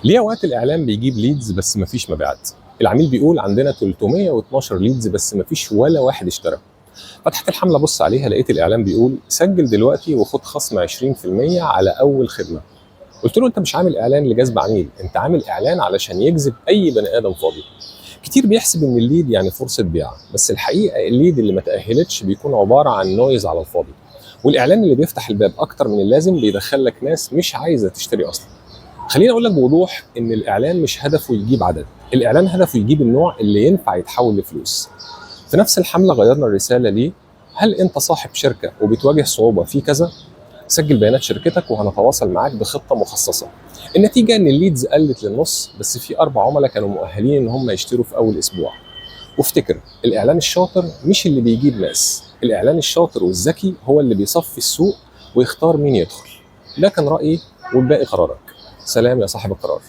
ليه اوقات الاعلان بيجيب ليدز بس مفيش مبيعات؟ العميل بيقول عندنا 312 ليدز بس مفيش ولا واحد اشترى. فتحت الحمله بص عليها لقيت الاعلان بيقول سجل دلوقتي وخد خصم 20% على اول خدمه. قلت له انت مش عامل اعلان لجذب عميل، انت عامل اعلان علشان يجذب اي بني ادم فاضي. كتير بيحسب ان الليد يعني فرصه بيع، بس الحقيقه الليد اللي ما تاهلتش بيكون عباره عن نويز على الفاضي. والاعلان اللي بيفتح الباب اكتر من اللازم بيدخل لك ناس مش عايزه تشتري اصلا. خليني اقول لك بوضوح ان الاعلان مش هدفه يجيب عدد، الاعلان هدفه يجيب النوع اللي ينفع يتحول لفلوس. في نفس الحمله غيرنا الرساله ليه: هل انت صاحب شركه وبتواجه صعوبه في كذا؟ سجل بيانات شركتك وهنتواصل معاك بخطه مخصصه. النتيجه ان الليدز قلت للنص، بس في 4 عملاء كانوا مؤهلين ان هم يشتروا في اول اسبوع. وافتكر، الاعلان الشاطر مش اللي بيجيب ناس، الاعلان الشاطر والذكي هو اللي بيصفي السوق ويختار مين يدخل. ده كان رايي والباقي قرارك. سلام يا صاحب القرار.